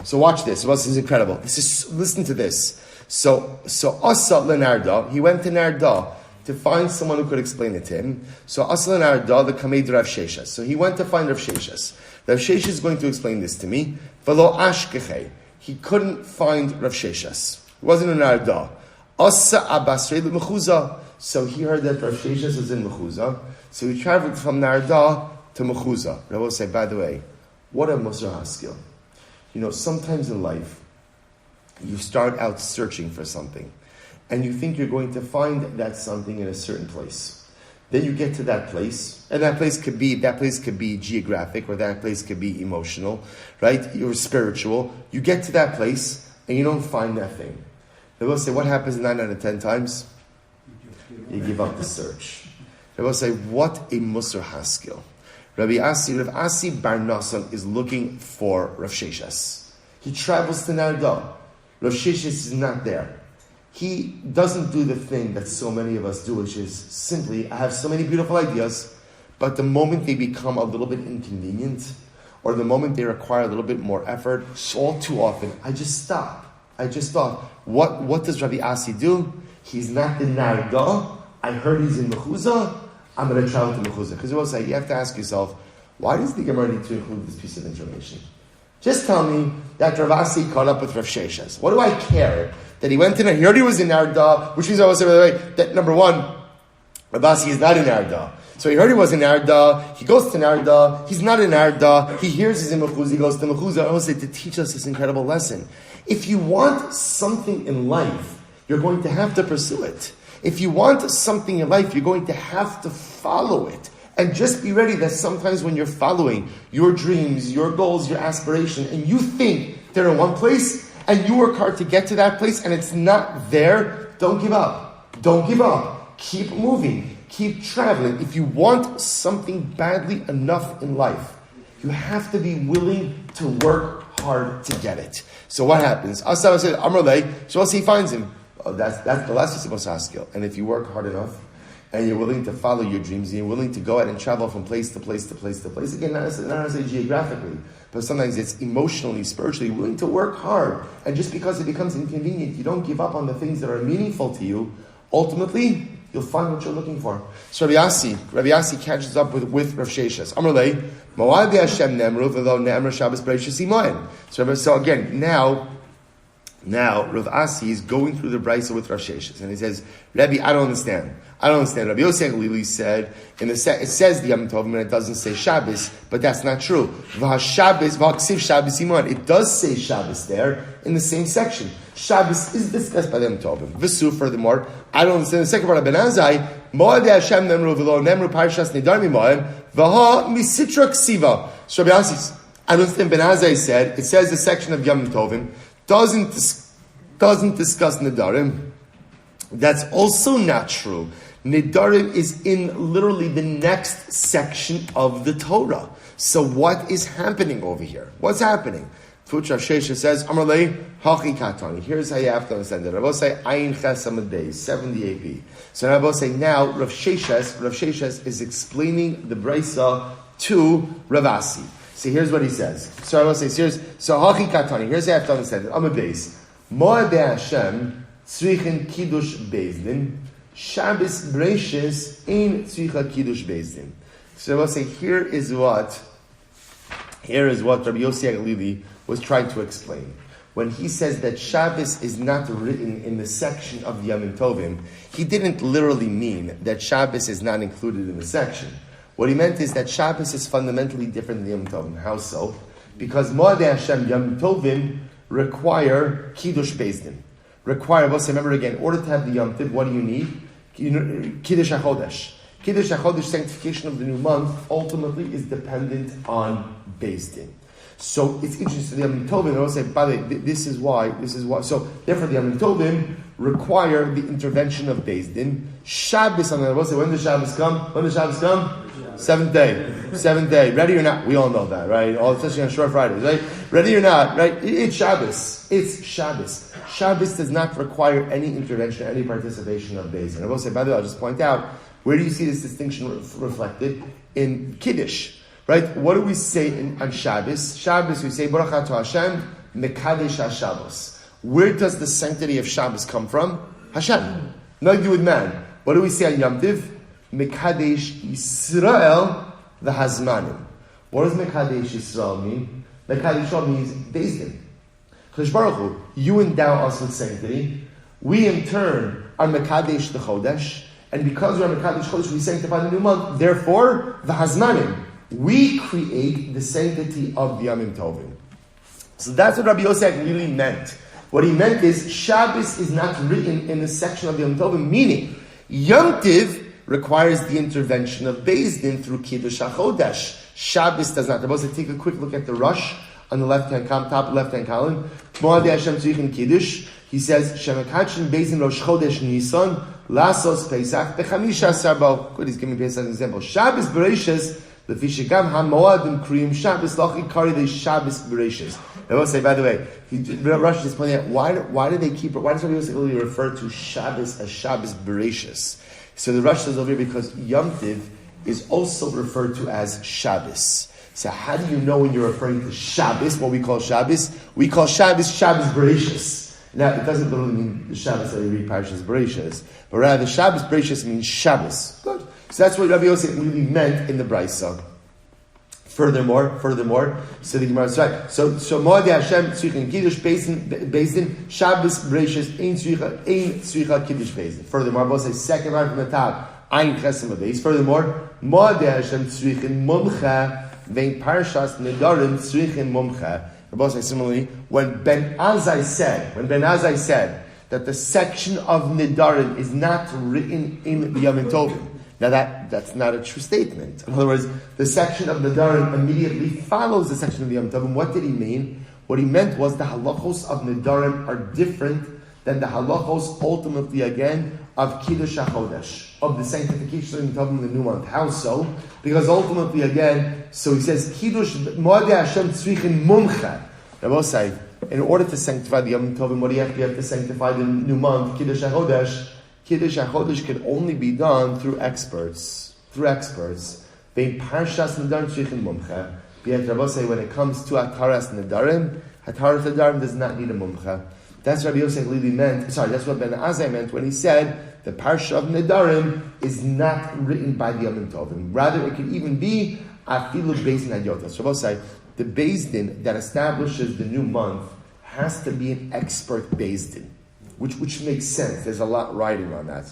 So watch this. This is incredible. Listen to this. So Asa Lenarda, he went to Narda to find someone who could explain it to him. So Asa Lenarda, the Kamed Rav Sheshas. So he went to find Rav Sheshas. Rav Sheshas is going to explain this to me. V'lo ashkechei. He couldn't find Rav Sheshas. He wasn't in Narda. Asa Abasrei Mechuza. So he heard that Rav Sheshas was in Mechuza. So he traveled from Narda to Mechuza. I will say, by the way, what a Musar Haskell. Sometimes in life, you start out searching for something, and you think you're going to find that something in a certain place. Then you get to that place, and that place could be geographic, or that place could be emotional, right? Or spiritual. You get to that place, and you don't find that thing. They will say, what happens 9 out of 10 times? You give up the search. They will say, what a Musar Haskell. Rav Asi bar Nosson is looking for Rav Sheshas. He travels to Narda. Rav Sheshas is not there. He doesn't do the thing that so many of us do, which is simply, I have so many beautiful ideas, but the moment they become a little bit inconvenient, or the moment they require a little bit more effort, all too often, I just stop. I just thought, what does Rabbi Asi do? He's not in Narda. I heard he's in Mechuza. I'm going to travel to Mechuza. Because you have to ask yourself, why does the Gemara need to include this piece of information? Just tell me that Rav Asi caught up with Rav Sheshas. What do I care? That he went in and he heard he was in Narda, which means I will say, by the way, that number one, Rav Asi is not in Narda. So he heard he was in Narda, he goes to Narda, he's not in Narda, he hears he's in Mechuza, he goes to Mechuza. I will say to teach us this incredible lesson. If you want something in life, you're going to have to pursue it. If you want something in life, you're going to have to follow it. And just be ready that sometimes when you're following your dreams, your goals, your aspiration, and you think they're in one place, and you work hard to get to that place, and it's not there, don't give up. Don't give up. Keep moving. Keep traveling. If you want something badly enough in life, you have to be willing to work hard to get it. So what happens? Asa said, Amrulay, so else he finds him. That's the last supposed to ask you. And if you work hard enough, and you're willing to follow your dreams, and you're willing to go out and travel from place to place to place to place, again, not necessarily geographically, but sometimes it's emotionally, spiritually, willing to work hard. And just because it becomes inconvenient, you don't give up on the things that are meaningful to you. Ultimately, you'll find what you're looking for. So Rabbi Yassi catches up with Rav Sheshes. Amrlei, Mo'ad Hashem Nemru v'lo Nemru Shabbos Bereishis Imoyim. So again, now Rav Asi is going through the Brisa with Rav Sheshes, and he says, Rabbi, I don't understand. Rabbi Yosef Lili said, it says the Yom Tovim and it doesn't say Shabbos, but that's not true. V'ksiv Shabbos Imon. It does say Shabbos there in the same section. Shabbos is discussed by the Yom Tovim. V'su, furthermore, I don't understand the second part of Ben Azai, Mo'ad Hashem Nemru v'lo Nemru Parshas Nedarim Imoyim v'ha misitra ksiva. So Rabbi Asi, I don't understand Ben Azai said, it says the section of Yom Tovim doesn't discuss Nedarim. That's also not true. Nedarim is in literally the next section of the Torah. So what is happening over here? What's happening? Futra Shesha says, Amarlei Hachi Katani. Here's how you have to understand it. Rabbi say Ayin Chesam Day, 70 AP. So Rabbi say now Rav Sheshes is explaining the Brisa to Rav Asi. So here's what he says. So Rabbi says, so Hachi Katani. Here's how you have to understand it. I'm a base. Mo'adei Hashem tzrichin kiddush bezdin. Shabbos Bereishis ein tzricha kiddush bezdin. So I will say, here is what Rabbi Yossi Aglili was trying to explain. When he says that Shabbos is not written in the section of the Yom Tovim, he didn't literally mean that Shabbos is not included in the section. What he meant is that Shabbos is fundamentally different than Yom Tovim. How so? Because Mo'adei Hashem Yom Tovim require kiddush bezdin. Remember again, in order to have the Yom Tov, what do you need? Kiddush HaChodesh. Kiddush HaChodesh, sanctification of the new month, ultimately is dependent on Beis Din. So it's interesting, the Yom Tovim, I will say, by the way, this is why. So therefore the Yom Tovim require the intervention of Beis Din. Shabbos, I will say, when does Shabbos come? Seventh day. Ready or not? We all know that, right? Especially on short Fridays, right? Ready or not, right? It's Shabbos. Shabbos does not require any intervention, any participation of Beis Din. I will say, by the way, I'll just point out, where do you see this distinction reflected? In Kiddush, right? What do we say on Shabbos? Shabbos, we say, Baruch Atah Hashem, Mekadesh HaShabbos. Where does the sanctity of Shabbos come from? Hashem. Nothing to do with man. What do we say on Yom Tiv? Mekadesh Yisrael v'Hazmanim. What does Mekadesh Yisrael mean? Mekadesh Yisrael means Beis Din. Chodesh Baruch Hu, you endow us with sanctity. We in turn are Mekadesh the Chodesh, and because we are Mekadesh Chodesh, we sanctify the new month. Therefore, v'Hazmanim, we create the sanctity of the Yom Tovim. So that's what Rabbi Yosef really meant. What he meant is Shabbos is not written in the section of the Yom Tovim, meaning Yom Tiv requires the intervention of Beis Din through Kiddush HaChodesh. Shabbos does not. Rabbi Yosef, take a quick look at the Rush on the left-hand column, top left-hand column. Mo'adei Hashem tzrichin Kiddush. He says, Shemekachin Beis Din Rosh Chodesh Nisan Lasos Pesach Bechamisha Sarbo. Good, he's giving me Pesach as an example. Shabbos Bereishis Lefi shegam hamoadim kriyim Shabbos Lachi Kari De Shabbos Bereishis. I will say, by the way, Rush is pointing out why does Rabbi Yosef really refer to Shabbos as Shabbos Bereishis? So the Rush says over here because Yom Tiv is also referred to as Shabbos. So how do you know when you're referring to Shabbos, what we call Shabbos? We call Shabbos Bereishis. Now, it doesn't literally mean the Shabbos that we read Parshas Bereishis, but rather Shabbos Bereishis means Shabbos. Good. So that's what Rabbi Yosef really meant in the Brisa. Furthermore, so the Gemara is right. So Mo'adei Hashem tzrichin Kiddush Beis Din Shabbos Bereishis ein tzricha Kiddush Beis Din. Furthermore, Rabbi says second line from the top, Ayin Chesam Beis. Furthermore, Mo'adei Hashem tzrichin Mumcha vein Parshas Nedarim tzrichin Mumcha. Rabbi says similarly, when Ben Azai said that the section of Nedarim is not written in the Yom Tovim. Now that's not a true statement. In other words, the section of Nedarim immediately follows the section of the Yom Tovim. What did he mean? What he meant was the halachos of Nedarim are different than the halachos ultimately again of Kiddush HaChodesh, of the sanctification of the Yom Tovim in the new month. How so? Because ultimately again, so he says Kiddush Mo'adei Hashem tzrichin Mumcha. Rabbi say, in order to sanctify the Yom Tovim, what do you have to do? You have to sanctify the new month, Kiddush HaChodesh. Kiddush HaChodesh can only be done through experts. Bein Parshas Nedarim tzrichin Mumcha. Yet Rabbi say, when it comes to Hataras Nedarim does not need a Mumcha. That's what Rabbi Yosef Lili meant. Sorry, that's what Ben Azai meant when he said the parsha of Nedarim is not written by the Yom Tovim. Rather, it could even be afilu Beis Din Hadyotos. Rabbi say the Beis Din that establishes the new month has to be an expert Beis Din, which makes sense. There's a lot riding on that.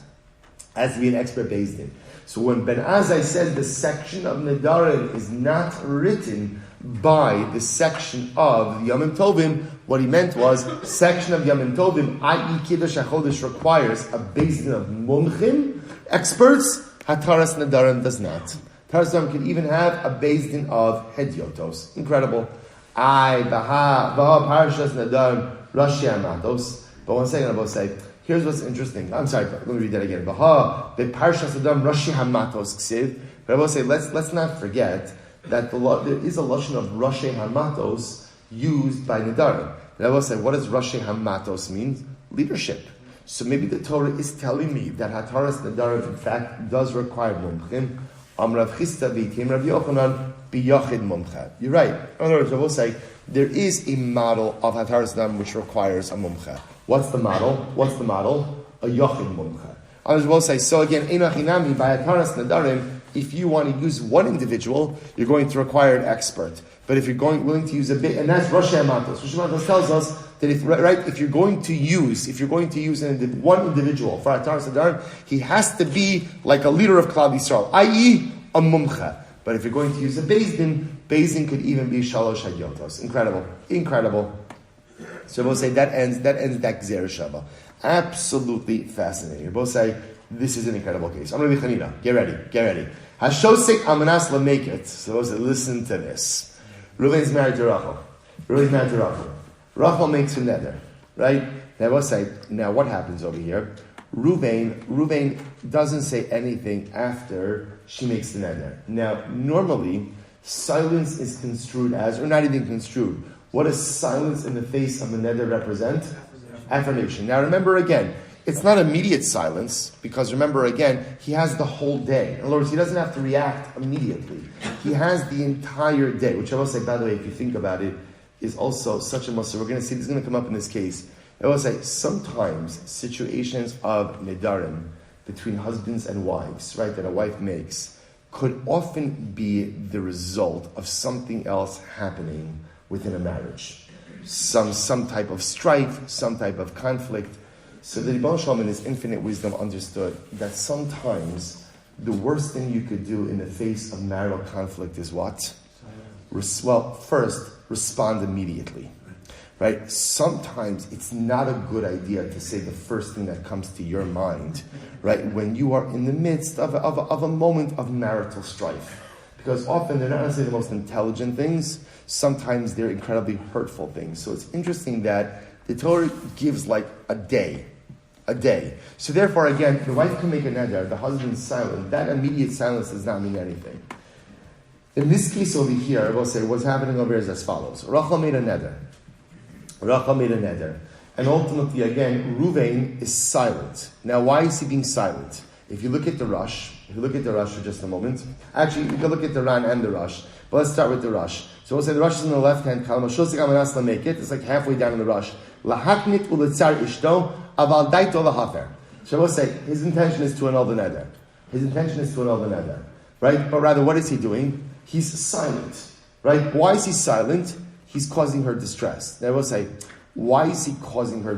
Has to be an expert Beis Din. So when Ben Azai says the section of Nedarim is not written by the section of Yom Tovim, what he meant was section of Yom Tovim, i.e. Kiddush HaChodesh requires a Beis Din of Mumchim, experts. Hataras Nedarim does not. Hataras Nedarim can even have a Beis Din of Hedyotos. Incredible. Baha Parashas Nedarim Rashi Hamatos. But one second, I will say, here's what's interesting. I'm sorry, let me read that again. Baha the Parashas Nedarim Rashi Hamatos Ksiv. But I will say, let's not forget that there is a lashon of Rashi Hamatos used by Nedarim. And I will say, what does Rashi Hamatos mean? Leadership. So maybe the Torah is telling me that Hataras Nedarim in fact does require mumchim. Amrav Chista v'Itim Rav Yochanan biyachid mumcha. You're right. In other words, I will say there is a model of Hataras Nedarim which requires a mumcha. What's the model? A yachid mumcha. I will say, so again, Einachinami by Hataras Nedarim, if you want to use one individual, you're going to require an expert. But if you're willing to use a bit, and that's Rashi Hamatos. Rashi Hamatos tells us that if you're going to use one individual for Hataras Nedarim, he has to be like a leader of Klal Yisrael, i.e. a mumcha. But if you're going to use a Beis Din could even be Shalosh Hadyotos. Incredible. So we'll say that ends that Gzer Shava. Absolutely fascinating. We'll say this is an incredible case. I'm going to be Chanina. Get ready. Hashosek Amanas Lamekit. So we'll say, listen to this. Reuven's married to Rachel. Rachel makes a neder, right? Now we'll say, now what happens over here? Reuven doesn't say anything after she makes the neder. Now, normally, silence is construed as, or not even construed. What does silence in the face of a neder represent? Affirmation. Now remember again, it's not immediate silence, because remember again, he has the whole day. In other words, he doesn't have to react immediately. He has the entire day, which I will say, by the way, if you think about it, is also such a must. So we're going to see, this is going to come up in this case. I will say, sometimes situations of nedarim between husbands and wives, right, that a wife makes, could often be the result of something else happening within a marriage. Some type of strife, some type of conflict. So the Ribbon Shalom in his infinite wisdom understood that sometimes the worst thing you could do in the face of marital conflict is what? First, respond immediately. Right? Sometimes it's not a good idea to say the first thing that comes to your mind, right? When you are in the midst of a moment of marital strife. Because often they're not necessarily the most intelligent things, sometimes they're incredibly hurtful things. So it's interesting that the Torah gives like a day. So therefore, again, the wife can make a neder, the husband's silent. That immediate silence does not mean anything. In this case over here, I will say what's happening over here is as follows. Rachel made a neder. And ultimately, again, Reuven is silent. Now, why is he being silent? If you look at the Rush for just a moment. Actually, you can look at the Ran and the Rush. But let's start with the Rush. So we'll say the Rush is in the left-hand column. It's like halfway down in the Rush. Lahaknit ulitzar ishto aval daito lahafer. So we'll say his intention is to annul the neder. Right? But rather, what is he doing? He's silent. Right? Why is he silent? He's causing her distress. Now we'll say, why is he causing her?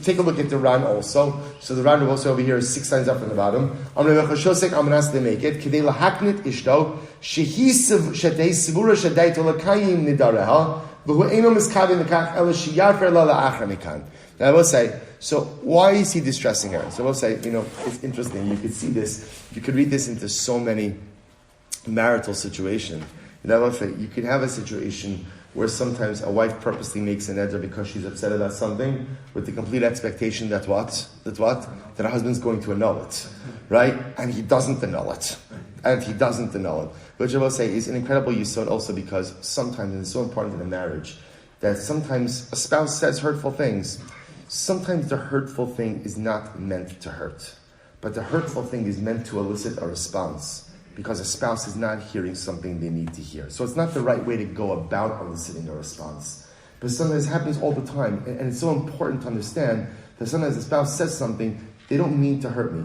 Take a look at the Ran also. So the Ran also over here is 6 lines up from the bottom. Now I will say, so why is he distressing her? So we'll say, it's interesting. You could see this. You could read this into so many marital situations. I will say, you could have a situation where sometimes a wife purposely makes an neder because she's upset about something, with the complete expectation that her husband's going to annul it, right? And he doesn't annul it. Which I will say is an incredible yesod also, because sometimes, and it's so important in a marriage, that sometimes a spouse says hurtful things. Sometimes the hurtful thing is not meant to hurt, but the hurtful thing is meant to elicit a response, because a spouse is not hearing something they need to hear. So it's not the right way to go about eliciting a response. But sometimes it happens all the time. And it's so important to understand that sometimes the spouse says something, they don't mean to hurt me.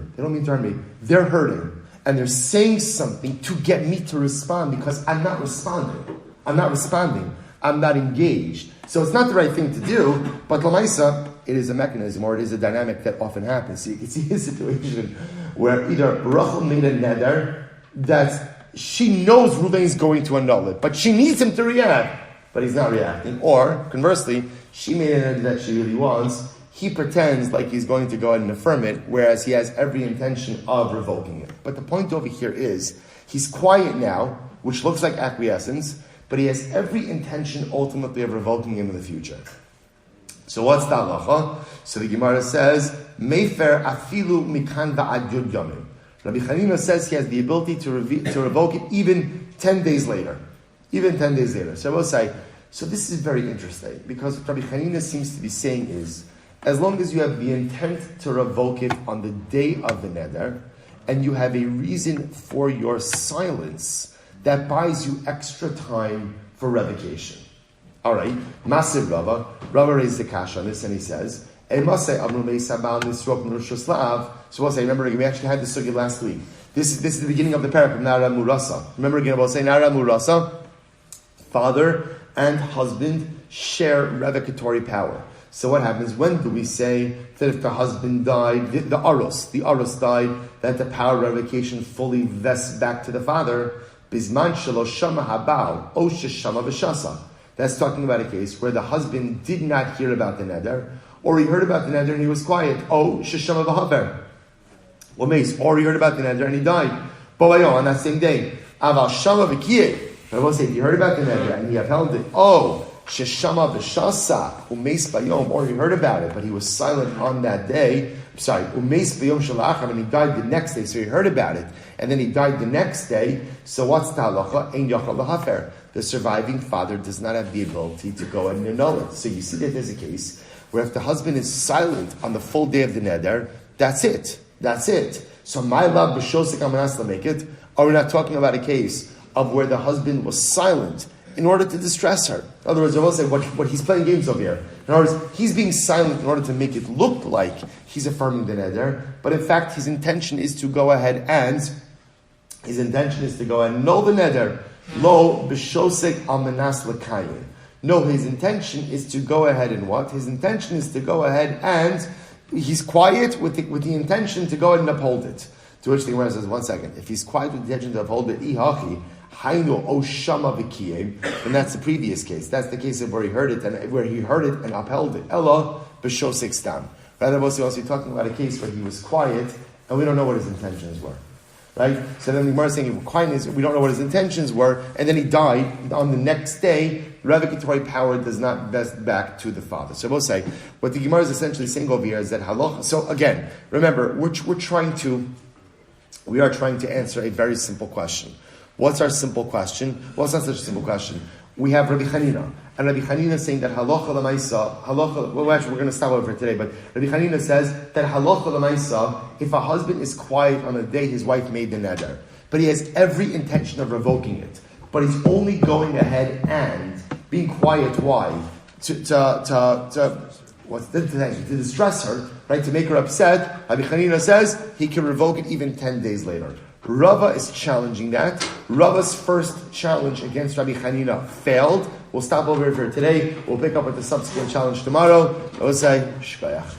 They're hurting. And they're saying something to get me to respond because I'm not responding. I'm not engaged. So it's not the right thing to do, but Lamaisa, it is a mechanism or it is a dynamic that often happens. So you can see a situation where either Rachel made a neder that she knows Reuven is going to annul it, but she needs him to react, but he's not reacting. Or, conversely, she made a neder that she really wants. He pretends like he's going to go ahead and affirm it, whereas he has every intention of revoking it. But the point over here is, he's quiet now, which looks like acquiescence, but he has every intention ultimately of revoking him in the future. So what's the halacha? So the Gemara says, Mefer afilu mikan va'ad yud yomim. Rabbi Chanina says he has the ability to revoke it even 10 days later. So I will say, so this is very interesting, because what Rabbi Chanina seems to be saying is, as long as you have the intent to revoke it on the day of the neder, and you have a reason for your silence, that buys you extra time for revocation. All right, Masir Rava raised the kash on this, and he says, so we'll say, remember, we actually had this sugya last week. This is the beginning of the parak of Nara Murasa. Remember again, we'll say Nara Murasa, father and husband share revocatory power. So what happens? When do we say that if the husband died, the Aros died, that the power of revocation fully vests back to the father? Bizman shelo shama habal, o sheshama v'shasa. That's talking about a case where the husband did not hear about the neder, or he heard about the neder and he was quiet. O sheshama v'haver. Or he heard about the neder and he died. On that same day. Aval shama v'kiyeh. But I will say, if he heard about the neder and he upheld it, sheshama v'shasa, umeis bayom, or he heard about it, but he was silent on that day. Umeis bayom shalacham, and he died the next day. So he heard about it, and then he died the next day. So what's the halacha? Ein yachal l'hafer. The surviving father does not have the ability to go and annul it. So you see that there's a case where if the husband is silent on the full day of the neder, that's it. So my love b'shosik amanas make it. Are we not talking about a case of where the husband was silent in order to distress her? In other words, I will say what he's playing games over here. In other words, he's being silent in order to make it look like he's affirming the neder, but in fact his intention is to go ahead and annul the neder. Lo b'shosek al manas l'kayin. No, his intention is to go ahead and what? His intention is to go ahead and he's quiet with the intention to go ahead and uphold it. To which the Gemara says, 1 second, if he's quiet with the intention to uphold it, ihachi, hainu o shama v'kiyem, then that's the previous case. That's the case of where he heard it and upheld it. Ella b'shosek stam. Rather, we're also talking about a case where he was quiet and we don't know what his intentions were. Right? So then the Gemara is saying quietness, we don't know what his intentions were, and then he died on the next day. Revocatory power does not vest back to the father. So we'll say what the Gemara is essentially saying over here is that halacha. So again, remember, we are trying to answer a very simple question. What's our simple question? Well, it's not such a simple question. We have Rabbi Chanina, and Rabbi Chanina is saying that halacha l'maisa, well, actually, we're going to stop over today, but Rabbi Chanina says that halacha l'maisa, if a husband is quiet on the day his wife made the neder, but he has every intention of revoking it, but he's only going ahead and being quiet. Why? To distress her, right? To make her upset. Rabbi Chanina says he can revoke it even 10 days later. Rava is challenging that. Rava's first challenge against Rabbi Chanina failed. We'll stop over here for today. We'll pick up with the subsequent challenge tomorrow. I will say, Shkoyach.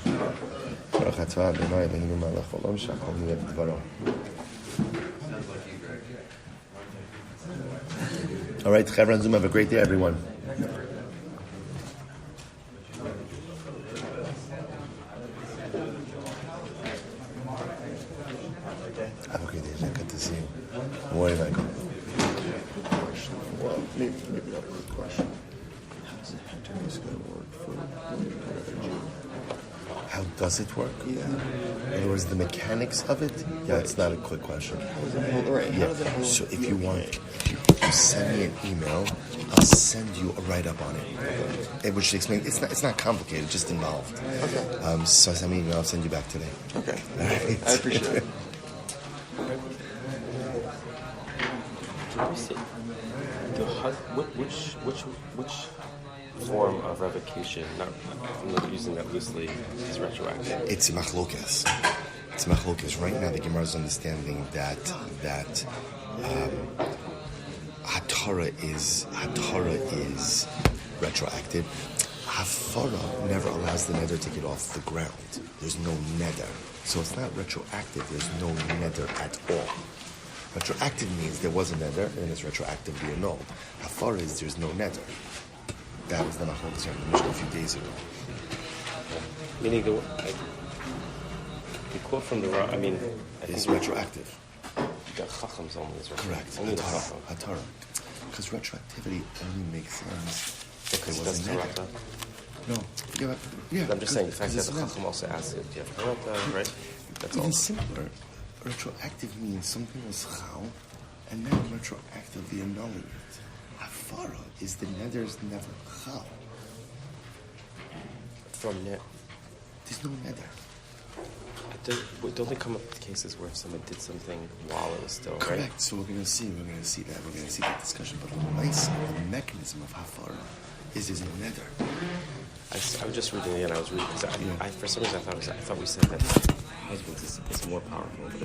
All right, Chevron Zoom, have a great day, everyone. Have a great day. Good to see you. What do you think? Well, maybe not a good question. How's the heteros going to work for energy? How does it work? Yeah. In other words, the mechanics of it? Yeah, it's not a quick question. Yeah. So if you want, you send me an email. I'll send you a write-up on it, which explains it's not complicated, just involved. Okay. So send me an email. I'll send you back today. Okay. All right. I appreciate it. Let me see. Which form of revocation, I'm not using that loosely, is retroactive? It's machlokas. It's machlokas. Right now, the Gemara is understanding that HaTorah is retroactive. Hafara never allows the neder to get off the ground. There's no neder. So it's not retroactive. There's no neder at all. Retroactive means there was a neder and it's retroactively annulled. Hafara is there's no neder. That was the machlokes here in the Mishnah a few days ago. Meaning the quote from the I mean, it's retroactive. The Chacham's only is retroactive. Correct. Only HaTorah. Because retroactivity only makes sense because it was a neder. No. Yeah. I'm just saying the fact that the Chacham also asked it. Do you have Harata, right? That's even all. simpler. Retroactive means something was chal, and then retroactively annulling it. Hafara is the neder is never chal. From net. There's no neder. Don't they come up with cases where someone did something while it was still Correct. Right? So we're going to see that. We're going to see that discussion. But the mechanism of hafara is there's no neder. I was just reading it, and I was reading because I for some reason I thought we said that husbands is more powerful, but it's